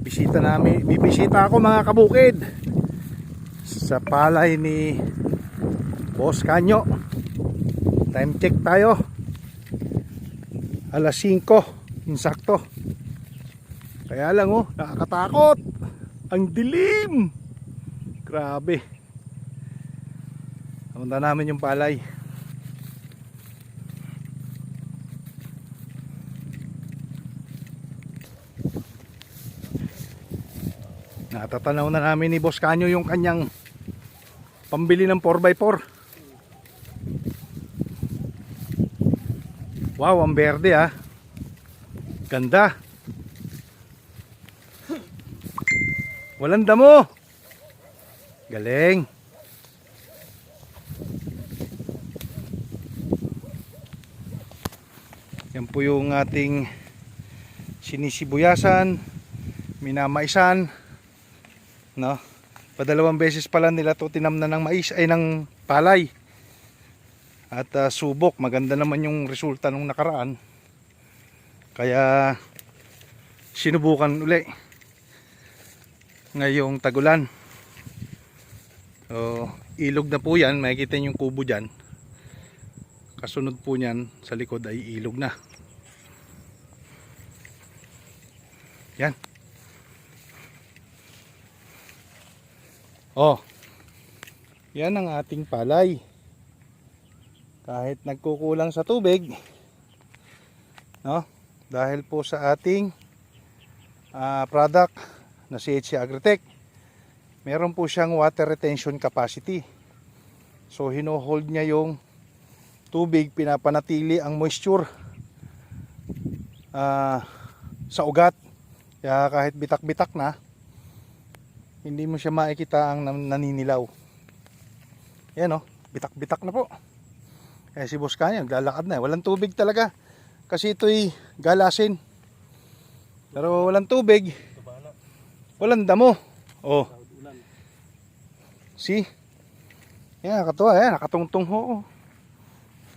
Bibisita ako mga kabukid sa palay ni Boss Kanyo. Time check tayo, alas 5 insakto. Kaya lang nakakatakot, ang dilim, grabe. Punta namin yung palay. Natatanaw na namin ni Boss Kanyo yung kanyang pambili ng 4x4. Wow, ang berde ganda. Walang damo. Galing. Yan po yung ating sinisibuyasan, minamaisan, no? Padalawang beses pala nila to tinamnan ng mais ay ng palay. At subok, maganda naman yung resulta nung nakaraan. Kaya sinubukan uli ngayong tagulan. So, ilog na po yan, makikita niyo yung kubo dyan. Kasunod po niyan sa likod ay ilog na. Yan. Yan ang ating palay. Kahit nagkukulang sa tubig, no? Dahil po sa ating product na CHC Agritech, meron po siyang water retention capacity. So hino-hold niya yung tubig, pinapanatili ang moisture sa ugat. Kaya kahit bitak-bitak na, hindi mo siya makikita ang naninilaw. Yan bitak-bitak na po. Eh si Boss Kanyo naglalakad na, walang tubig talaga kasi ito'y galasin. Pero walang tubig, walang damo. See? Yan, nakatuwa, nakatungtong ho.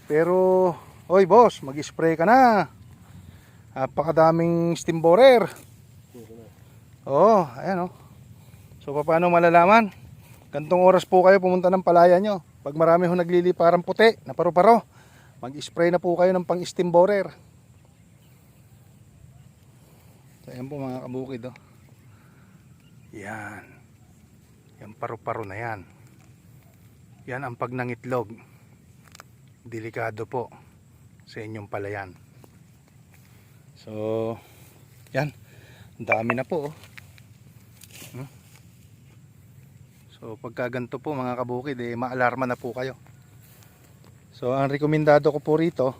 Pero oy boss, mag-spray ka na. Napakadaming steam borer. Ayan So paano malalaman? Gantong oras po kayo pumunta ng palaya nyo. Pag marami ho nagliliparang puti na paru-paro, mag-spray na po kayo ng pang-steam borer. So ayan po mga kabukid Yan. Yan paru-paro na yan. Yan ang pagnangitlog. Delikado po sa inyong palayan. So yan. Ang dami na po So pagka ganito po mga kabukid, maalarma na po kayo. So ang rekomendado ko po rito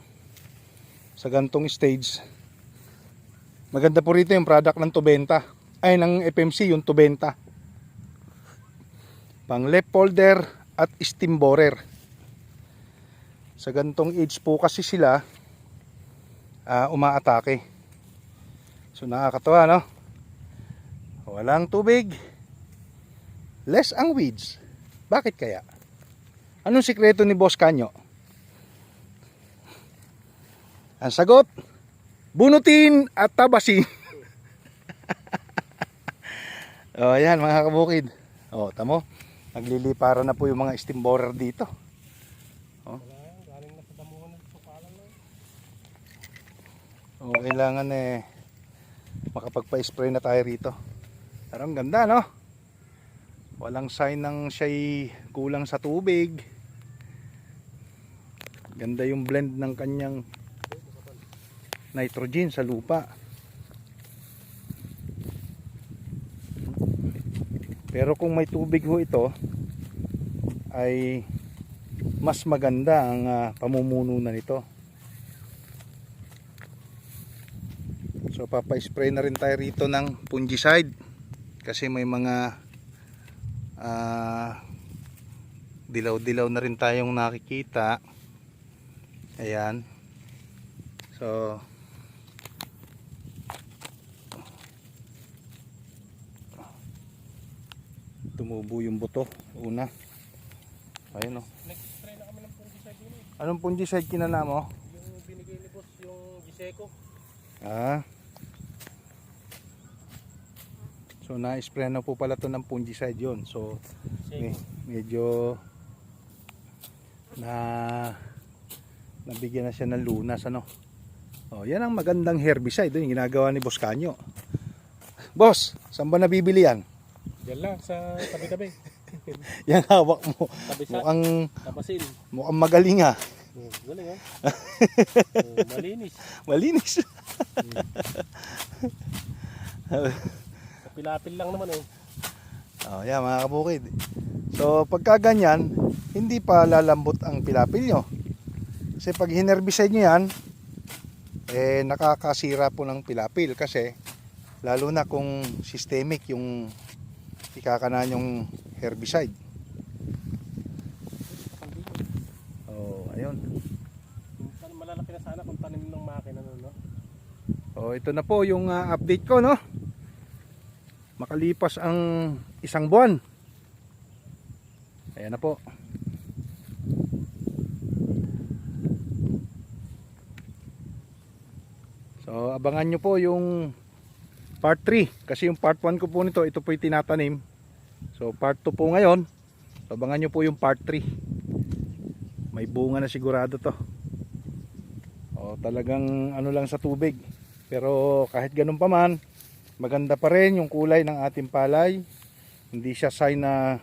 sa gantong stage, maganda po rito yung product ng Tubenta, ay ng FMC, yung Tubenta, pang left folder at steam borer. Sa gantong age po kasi sila umaatake. So nakakatawa walang tubig, less ang weeds. Bakit kaya? Anong sikreto ni Boss Kanyo? Ang sagot, bunutin at tabasin. Ayan mga kabukid. Tamo, nagliliparan na po yung mga steam borer dito. Galing na sa damuhan ng sukalan na. Kailangan makapagpa-spray na tayo rito. Pero ang ganda walang sign ng siya'y kulang sa tubig. Ganda yung blend ng kanyang nitrogen sa lupa. Pero kung may tubig ho ito, ay mas maganda ang pamumununan nito. So papa-spray na rin tayo rito ng fungicide kasi may mga dilaw-dilaw na rin tayong nakikita. Ayan. So tumubo yung buto una. Ayun Nag-spray na kami ng fungicide din Anong fungicide kinana mo? Yung binigay ni boss, yung Giseco. So na-spray na po pala to ng fungicide yon. So Sige. medyo nabigyan na siya ng lunas ano. Oh, yan ang magandang herbicide yung ginagawa ni Boss Kanyo. Boss, saan ba nabibili yan? Diyan lang sa tabi-tabi. Yan hawak mo. Tabi sa tabasil. Mukhang magaling ha. Galing ha. Malinis. Malinis. Pilapil lang naman eh. Oh, yan mga kabukid. So pagka ganyan, hindi pa lalambot ang pilapil nyo. Kasi pag hinerbicide nyo yan, nakakasira po ng pilapil kasi lalo na kung systemic yung ikakanan yung herbicide. Oh, ayun. Malalaki na sana kung tanim ng makina no. Oh, ito na po yung update ko no. Makalipas ang isang buwan. Ayan na po. So abangan nyo po yung part 3 kasi yung part 1 ko po nito, ito po yung tinatanim. So part 2 po ngayon. So abangan nyo po yung part 3. May bunga na sigurado to. O talagang ano lang sa tubig. Pero kahit ganun pa man, maganda pa rin yung kulay ng ating palay. Hindi siya sign na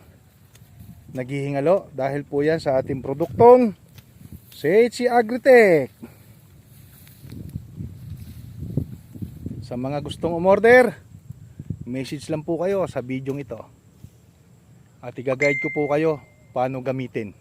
naghihingalo dahil po yan sa ating produktong CHC Agritech. Sa mga gustong umorder, message lang po kayo sa video ito. At i-guide ko po kayo paano gamitin.